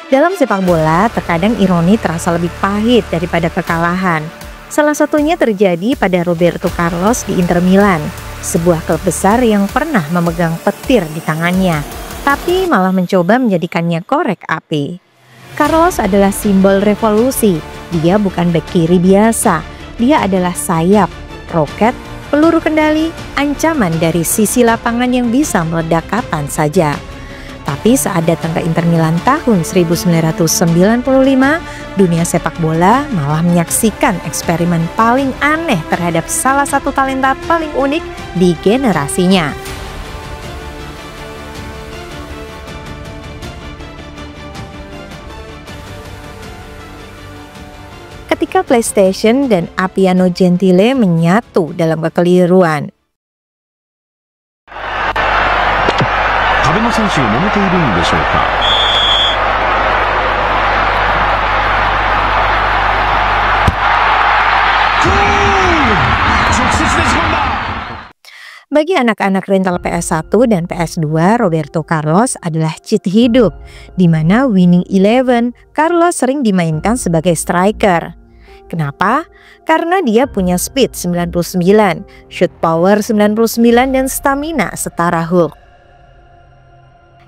Dalam sepak bola, terkadang ironi terasa lebih pahit daripada kekalahan. Salah satunya terjadi pada Roberto Carlos di Inter Milan, sebuah klub besar yang pernah memegang petir di tangannya, tapi malah mencoba menjadikannya korek api. Carlos adalah simbol revolusi. Dia bukan bek kiri biasa, dia adalah sayap, roket, peluru kendali, ancaman dari sisi lapangan yang bisa meledak kapan saja. Tapi saat datang ke Inter Milan tahun 1995, dunia sepak bola malah menyaksikan eksperimen paling aneh terhadap salah satu talenta paling unik di generasinya. Ketika PlayStation dan Appiano Gentile menyatu dalam kekeliruan. 壁の選手が揉めているんでしょうか。直接ねじ込んだ。 Bagi anak-anak rental PS1 dan PS2, Roberto Carlos adalah cheat hidup, di mana Winning Eleven, Carlos sering dimainkan sebagai striker. Kenapa? Karena dia punya speed 99, shoot power 99, dan stamina setara Hulk.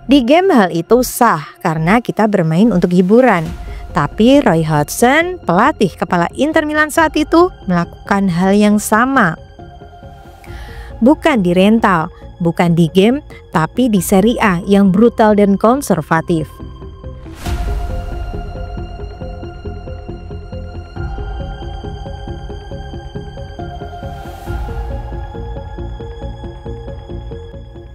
Di game hal itu sah karena kita bermain untuk hiburan. Tapi Roy Hodgson, pelatih kepala Inter Milan saat itu, melakukan hal yang sama. Bukan di rental, bukan di game, tapi di Serie A yang brutal dan konservatif.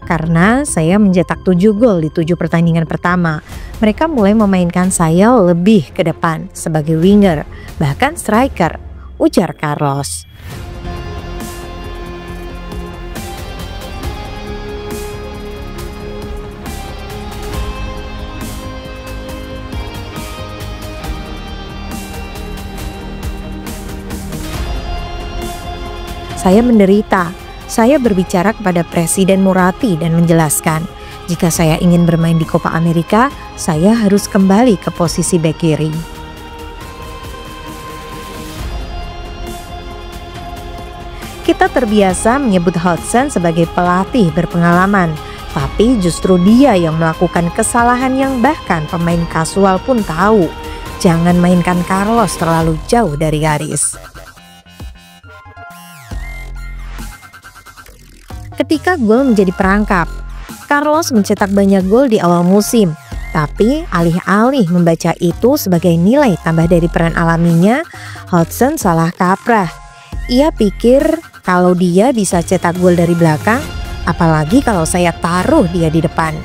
Karena saya mencetak 7 gol di 7 pertandingan pertama, mereka mulai memainkan saya lebih ke depan sebagai winger, bahkan striker, ujar Carlos. Saya menderita. Saya berbicara kepada Presiden Moratti dan menjelaskan, jika saya ingin bermain di Copa America, saya harus kembali ke posisi bek kiri. Kita terbiasa menyebut Hodgson sebagai pelatih berpengalaman, tapi justru dia yang melakukan kesalahan yang bahkan pemain kasual pun tahu. Jangan mainkan Carlos terlalu jauh dari garis. Ketika gol menjadi perangkap, Carlos mencetak banyak gol di awal musim. Tapi alih-alih membaca itu sebagai nilai tambah dari peran alaminya, Hodgson salah kaprah. Ia pikir kalau dia bisa cetak gol dari belakang, apalagi kalau saya taruh dia di depan.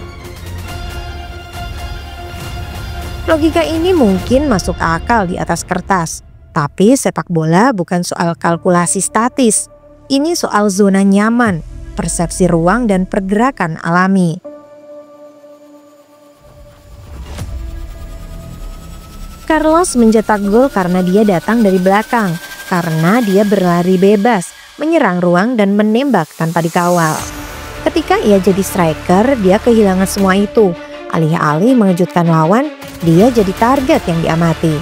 Logika ini mungkin masuk akal di atas kertas, tapi sepak bola bukan soal kalkulasi statis. Ini soal zona nyaman, persepsi ruang, dan pergerakan alami. Carlos mencetak gol karena dia datang dari belakang, karena dia berlari bebas, menyerang ruang dan menembak tanpa dikawal. Ketika ia jadi striker, dia kehilangan semua itu. Alih-alih mengejutkan lawan, dia jadi target yang diamati.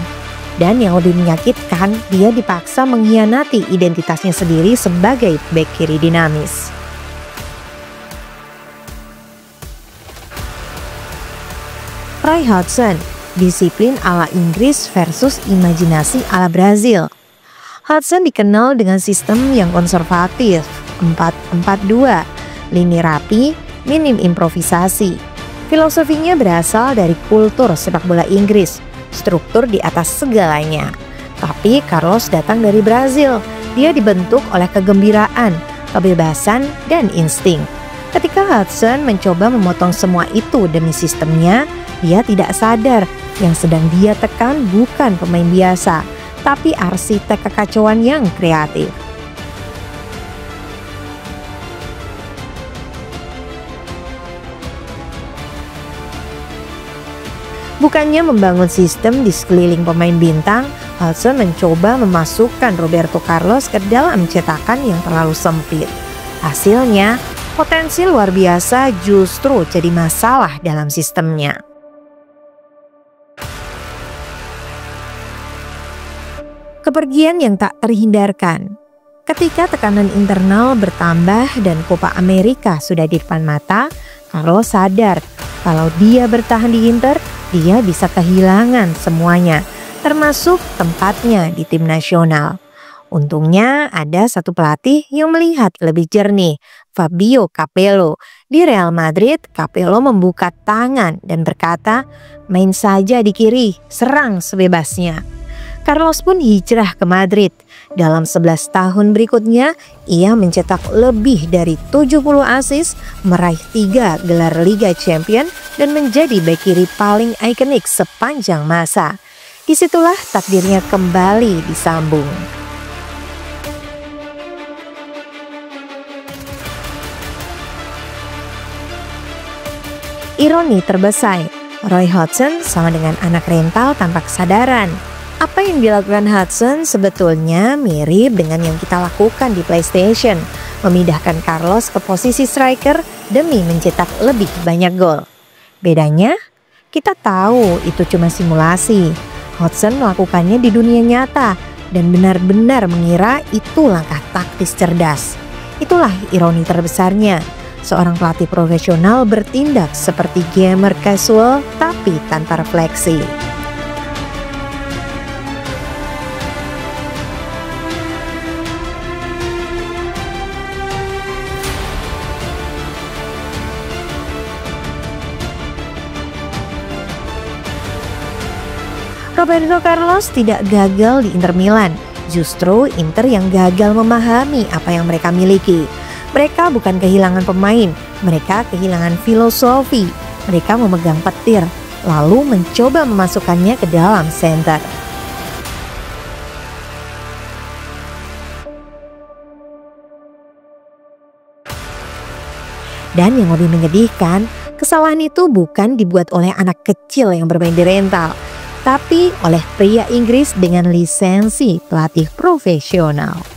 Dan yang lebih menyakitkan, dia dipaksa mengkhianati identitasnya sendiri sebagai bek kiri dinamis. Roy Hodgson, disiplin ala Inggris versus imajinasi ala Brazil. Hodgson dikenal dengan sistem yang konservatif, 4-4-2, lini rapi, minim improvisasi. Filosofinya berasal dari kultur sepak bola Inggris, struktur di atas segalanya. Tapi Carlos datang dari Brazil, dia dibentuk oleh kegembiraan, kebebasan, dan insting. Ketika Hodgson mencoba memotong semua itu demi sistemnya, dia tidak sadar yang sedang dia tekan bukan pemain biasa, tapi arsitek kekacauan yang kreatif. Bukannya membangun sistem di sekeliling pemain bintang, Hodgson mencoba memasukkan Roberto Carlos ke dalam cetakan yang terlalu sempit. Hasilnya, potensi luar biasa justru jadi masalah dalam sistemnya. Kepergian yang tak terhindarkan. Ketika tekanan internal bertambah dan Copa America sudah di depan mata, Carlos sadar kalau dia bertahan di Inter, dia bisa kehilangan semuanya, termasuk tempatnya di tim nasional. Untungnya ada satu pelatih yang melihat lebih jernih, Fabio Capello. Di Real Madrid, Capello membuka tangan dan berkata, "Main saja di kiri, serang sebebasnya." Carlos pun hijrah ke Madrid. Dalam 11 tahun berikutnya, ia mencetak lebih dari 70 assist, meraih 3 gelar Liga Champions, dan menjadi bek kiri paling ikonik sepanjang masa. Disitulah takdirnya kembali disambung. Ironi terbesar, Roy Hodgson sama dengan anak rental tanpa kesadaran. Apa yang dilakukan Hudson sebetulnya mirip dengan yang kita lakukan di PlayStation, memindahkan Carlos ke posisi striker demi mencetak lebih banyak gol. Bedanya, kita tahu itu cuma simulasi. Hudson melakukannya di dunia nyata dan benar-benar mengira itu langkah taktis cerdas. Itulah ironi terbesarnya. Seorang pelatih profesional bertindak seperti gamer casual tapi tanpa refleksi. Roberto Carlos tidak gagal di Inter Milan. Justru Inter yang gagal memahami apa yang mereka miliki. Mereka bukan kehilangan pemain, mereka kehilangan filosofi. Mereka memegang petir, lalu mencoba memasukkannya ke dalam center. Dan yang lebih menyedihkan, kesalahan itu bukan dibuat oleh anak kecil yang bermain di rental, tapi oleh pria Inggris dengan lisensi pelatih profesional.